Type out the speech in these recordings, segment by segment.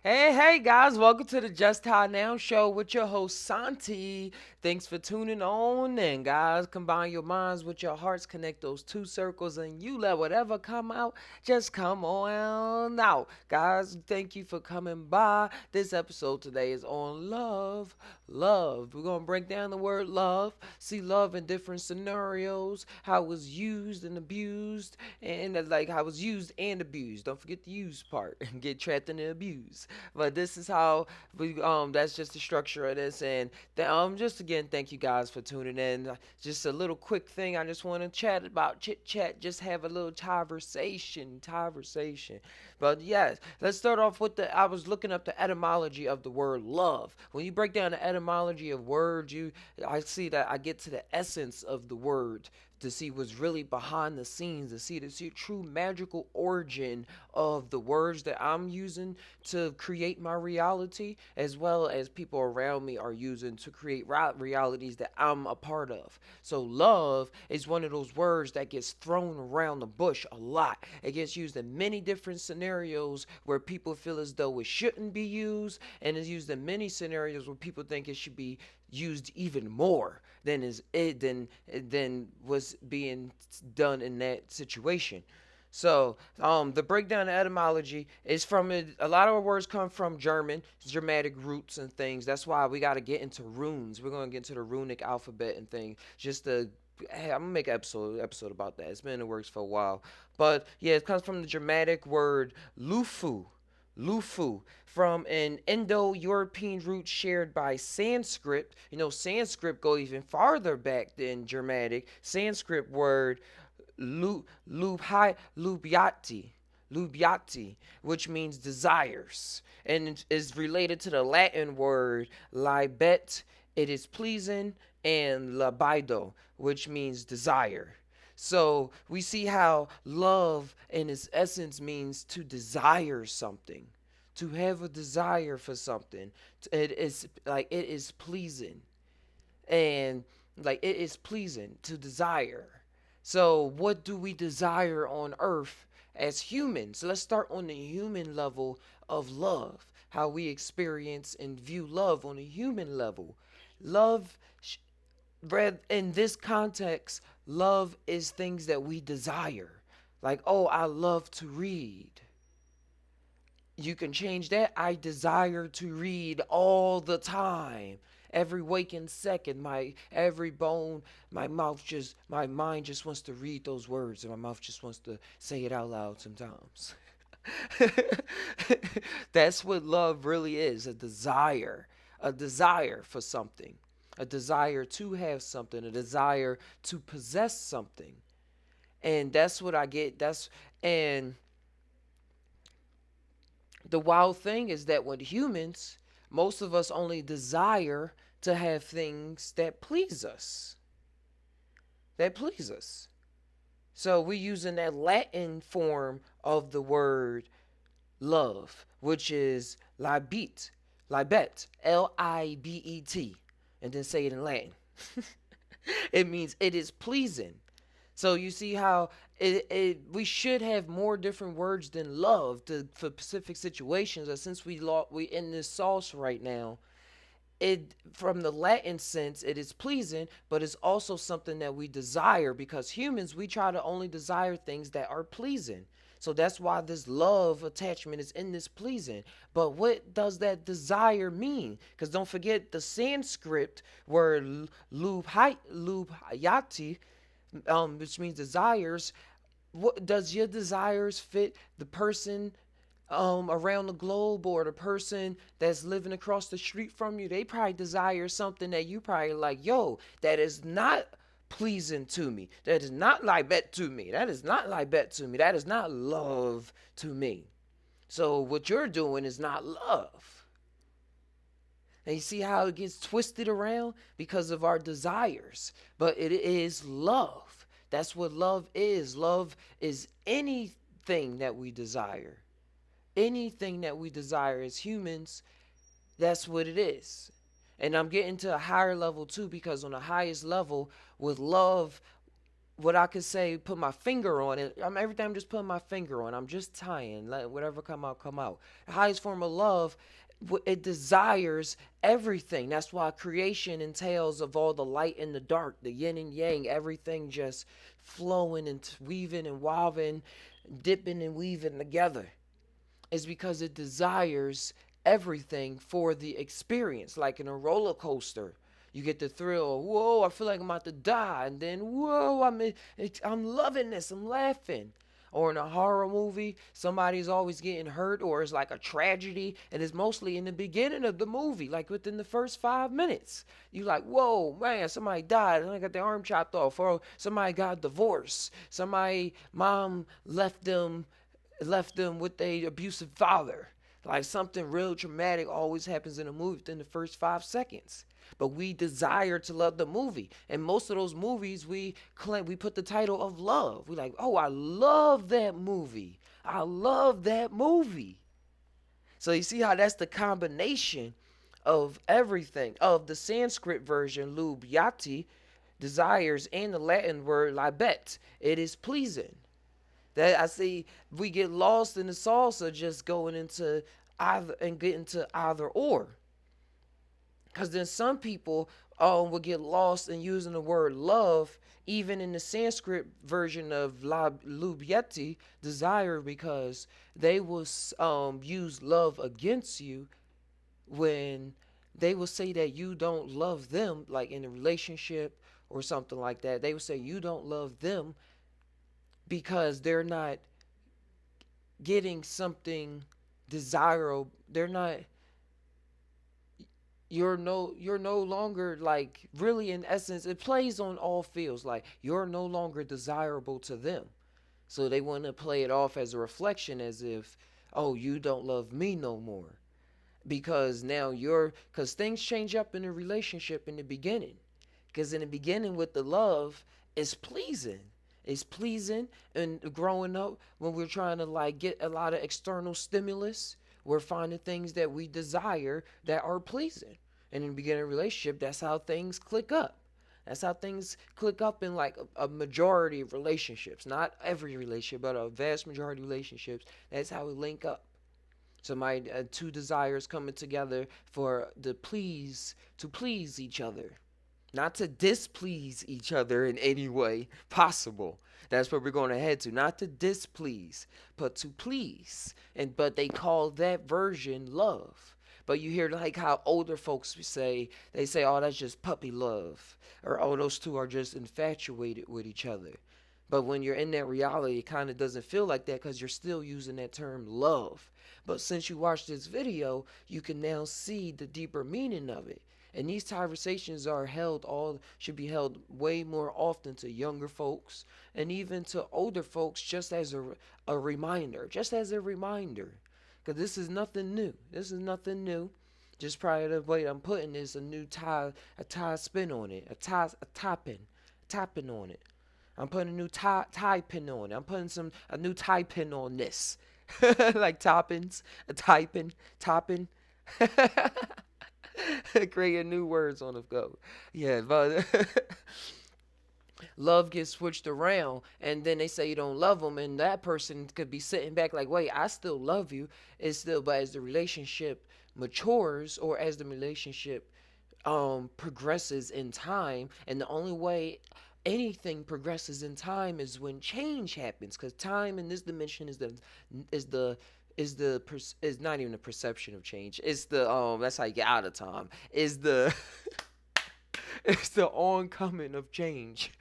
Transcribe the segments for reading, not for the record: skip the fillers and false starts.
Hey, guys, welcome to the Just How Now show with your host, Santi. Thanks for tuning on. And, guys, combine your minds with your hearts, connect those two circles, and you let whatever come out just come on out. Guys, thank you for coming by. This episode today is on love. Love. We're going to break down the word love, see love in different scenarios, how it was used and abused, and like how it was used and abused. Don't forget the use part and get trapped in the abuse. But this is how we that's just the structure of this. And just again, thank you guys for tuning in. Just a little quick thing I just want to chat about, chit chat, just have a little conversation. But yes, let's start off with the I was looking up the etymology of the word love. When you break down the etymology of words, you I see that I get to the essence of the word to see what's really behind the scenes, to see true magical origin of the words that I'm using to create my reality, as well as people around me are using to create realities that I'm a part of. So love is one of those words that gets thrown around the bush a lot. It gets used in many different scenarios where people feel as though it shouldn't be used, and it's used in many scenarios where people think it should be used even more than was being done in that situation. So, the breakdown of etymology is from it. A lot of our words come from Germanic roots and things. That's why we got to get into runes. We're gonna get into the runic alphabet and things. Just to, hey, I'm gonna make an episode about that. It's been in the works for a while, but yeah, it comes from the Germanic word lufu. Lufu, from an Indo-European root shared by Sanskrit. You know, Sanskrit go even farther back than Germanic. Sanskrit word lubyati, lubyati, which means desires, and is related to the Latin word libet, it is pleasing, and libido, which means desire. So we see how love in its essence means to desire something, to have a desire for something. It is like it is pleasing, and like it is pleasing to desire. So what do we desire on earth as humans? Let's start on the human level of love, how we experience and view love on a human level. Love, in this context, love is things that we desire. Like, oh, I love to read. You can change that. I desire to read all the time. Every waking second, my every bone, my mind just wants to read those words, and my mouth just wants to say it out loud sometimes. That's what love really is, a desire for something, a desire to have something, a desire to possess something. And that's what I get. And the wild thing is that with humans, most of us only desire to have things that please us. That please us. So we're using that Latin form of the word love, which is libet, Libet, and then say it in Latin. It means it is pleasing. So you see how we should have more different words than love for specific situations. And since we in this sauce right now, it from the Latin sense it is pleasing, but it's also something that we desire, because humans, we try to only desire things that are pleasing. So that's why this love attachment is in this pleasing. But what does that desire mean? Because don't forget the Sanskrit word lubhayati, which means desires. What does your desires fit the person around the globe, or the person that's living across the street from you? They probably desire something that you probably like, yo, that is not pleasing to me. That is not libet to me. That is not libet to me. That is not love to me. So what you're doing is not love. And you see how it gets twisted around because of our desires. But it is love. That's what love is. Love is anything that we desire. Anything that we desire as humans, that's what it is. And I'm getting to a higher level too, because on the highest level with love, what I could say, put my finger on it. I'm every time I'm just putting my finger on. I'm just tying. Let whatever come out, come out. The highest form of love, it desires everything. That's why creation entails of all the light and the dark, the yin and yang, everything just flowing and weaving and woving, dipping and weaving together. Is because it desires everything for the experience, like in a roller coaster. You get the thrill. Whoa! I feel like I'm about to die, and then whoa! I'm loving this. I'm laughing. Or in a horror movie, somebody's always getting hurt, or it's like a tragedy, and it's mostly in the beginning of the movie, like within the first 5 minutes. You like, whoa, man, somebody died, and I got their arm chopped off, or somebody got divorced, somebody mom left them with a abusive father. Like something real traumatic always happens in a movie within the first 5 seconds. But we desire to love the movie, and most of those movies we claim we put the title of love. We like, oh, I love that movie. I love that movie. So you see how that's the combination of everything of the Sanskrit version lubyati, desires, and the Latin word libet. It is pleasing. That I see we get lost in the salsa just going into either and getting to either or. Because then some people will get lost in using the word love, even in the Sanskrit version of lubyeti, desire, because they will use love against you when they will say that you don't love them, like in a relationship or something like that. They will say you don't love them because they're not getting something desirable. They're not, you're no longer, like, really, in essence it plays on all fields, like you're no longer desirable to them. So they want to play it off as a reflection, as if, oh, you don't love me no more, because now you're, because things change up in a relationship in the beginning. Because in the beginning with the love, it's pleasing. It's pleasing. And growing up, when we're trying to like get a lot of external stimulus, we're finding things that we desire that are pleasing. And in the beginning of a relationship, that's how things click up. That's how things click up in like a majority of relationships. Not every relationship, but a vast majority of relationships. That's how we link up. So my two desires coming together for the please to please each other, not to displease each other in any way possible. That's what we're going to head to. Not to displease, but to please. And but they call that version love. But you hear like how older folks say, they say, oh, that's just puppy love. Or, oh, those two are just infatuated with each other. But when you're in that reality, it kind of doesn't feel like that because you're still using that term love. But since you watched this video, you can now see the deeper meaning of it. And these conversations are held all should be held way more often to younger folks and even to older folks, just as a reminder, just as a reminder. Because this is nothing new. This is nothing new. Just probably the way I'm putting this, a tie spin on it, a tie pin on it. I'm putting a new tie pin on it. I'm putting a new tie pin on this. Like toppings, a tie pin, topping. Creating new words on the go. Yeah, but love gets switched around, and then they say you don't love them, and that person could be sitting back like, wait, I still love you. It's still, but as the relationship matures, or as the relationship progresses in time, and the only way anything progresses in time is when change happens, because time in this dimension is the is not even a perception of change. It's the that's how you get out of time. Is the it's the oncoming of change.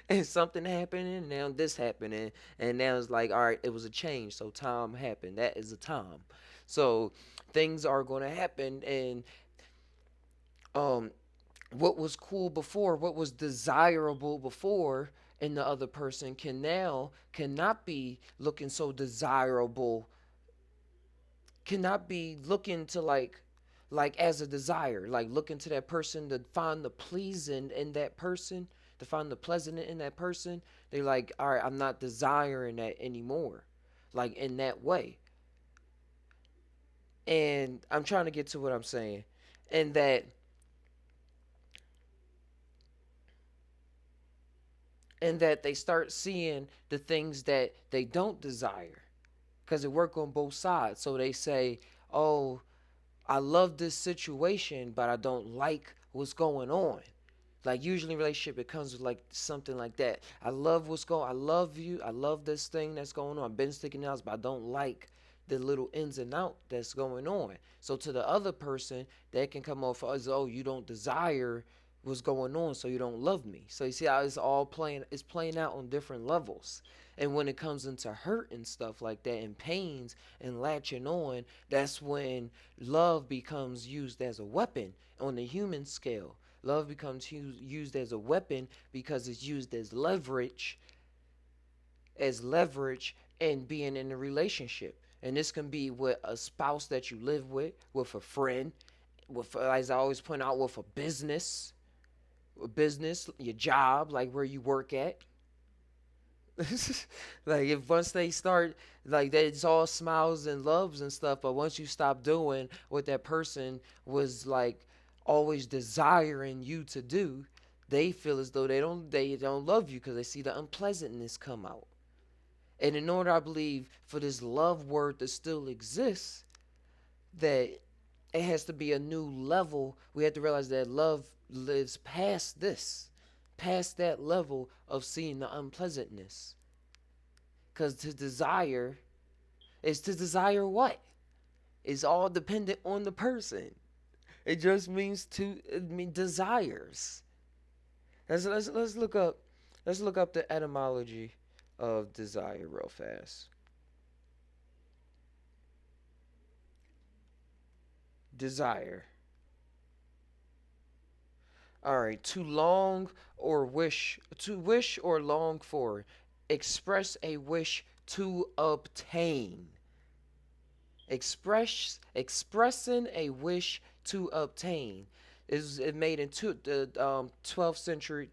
And something happening, and now this happening, and now it's like, all right, it was a change, so time happened. That is a time. So things are going to happen, and um what was cool before, what was desirable before in the other person cannot be looking so desirable, cannot be looking to like as a desire, like looking to that person to find the pleasing in that person, to find the pleasant in that person. They're like, all right, I'm not desiring that anymore, like in that way. And I'm trying to get to what I'm saying, and that and that they start seeing the things that they don't desire, because it work on both sides. So they say, oh, I love this situation, but I don't like what's going on. Like usually in a relationship, it comes with like something like that. I love you. I love this thing that's going on. I've been sticking out, but I don't like the little ins and out that's going on. So to the other person, that can come off as, oh, you don't desire what's going on, so you don't love me. So you see how it's all playing. It's playing out on different levels. And when it comes into hurt and stuff like that, and pains and latching on, that's when love becomes used as a weapon on the human scale. Love becomes used as a weapon because it's used as leverage in being in a relationship. And this can be with a spouse that you live with a friend, with, as I always point out, with a business, your job, like where you work at. Like if once they start, like that, it's all smiles and loves and stuff, but once you stop doing what that person was like always desiring you to do, they feel as though they don't love you because they see the unpleasantness come out. And in order, I believe, for this love word to still exist, that it has to be a new level. We have to realize that love lives past this, past that level of seeing the unpleasantness. Because to desire what? It's all dependent on the person. It just means desires. Let's look up the etymology of desire real fast. Desire. All right, to wish or long for, express a wish to obtain. Expressing a wish to obtain is it made in the 12th century,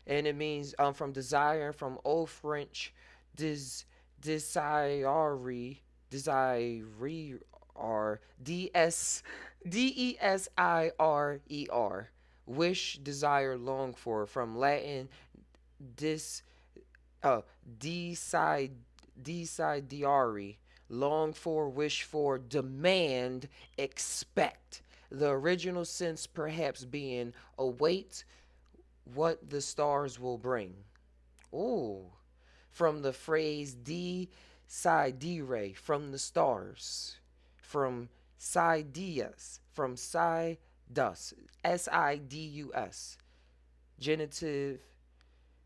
and it means from desire, from Old French des desire desire r d s d e s i r e r, wish, desire, long for, from Latin dis uh decide decidere, long for, wish for, demand, expect. The original sense perhaps being await what the stars will bring. Ooh. From the phrase decidere, from the stars. From sidus, from sidus, sidus. Genitive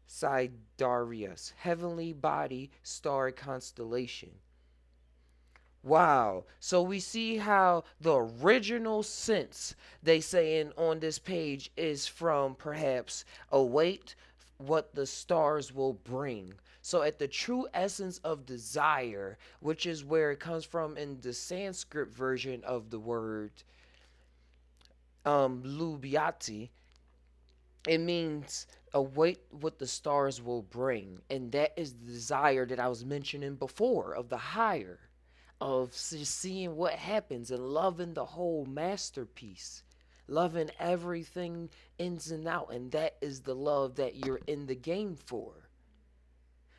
Sidarius, heavenly body, star constellation. Wow. So we see how the original sense they saying on this page is from perhaps await what the stars will bring. So at the true essence of desire, which is where it comes from in the Sanskrit version of the word lubiati, it means await what the stars will bring. And that is the desire that I was mentioning before of the higher, of seeing what happens and loving the whole masterpiece, loving everything ins and out. And that is the love that you're in the game for.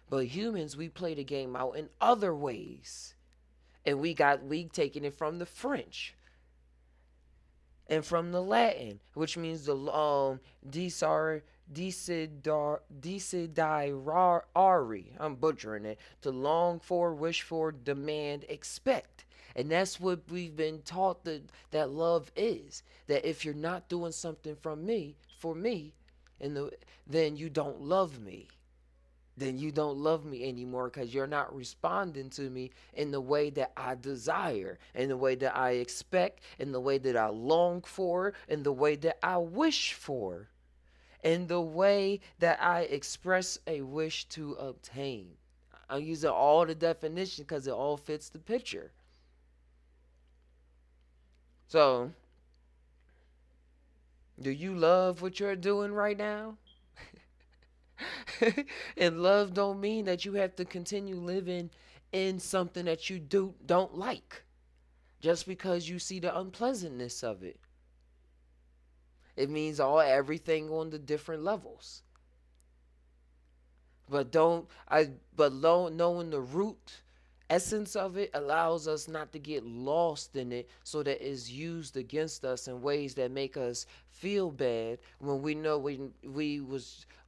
But humans, we play the game out in other ways. And we taking it from the French and from the Latin, which means the desar desideri. I'm butchering it. To long for, wish for, demand, expect. And that's what we've been taught that love is. That if you're not doing something for me, and then you don't love me. Then you don't love me anymore because you're not responding to me in the way that I desire, in the way that I expect, in the way that I long for, in the way that I wish for, in the way that I express a wish to obtain. I'm using all the definition because it all fits the picture. So, do you love what you're doing right now? And love don't mean that you have to continue living in something that you don't like just because you see the unpleasantness of it. It means everything on the different levels. But don't I but knowing the root essence of it allows us not to get lost in it so that it's used against us in ways that make us feel bad when we know we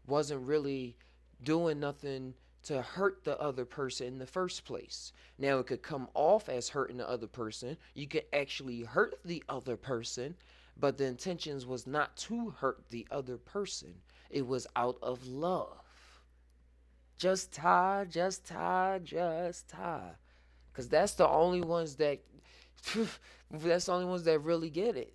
wasn't really doing nothing to hurt the other person in the first place. Now it could come off as hurting the other person. You could actually hurt the other person, but the intentions was not to hurt the other person. It was out of love. Just tie, just tie, just tie. Cause that's the only ones that that's the only ones that really get it.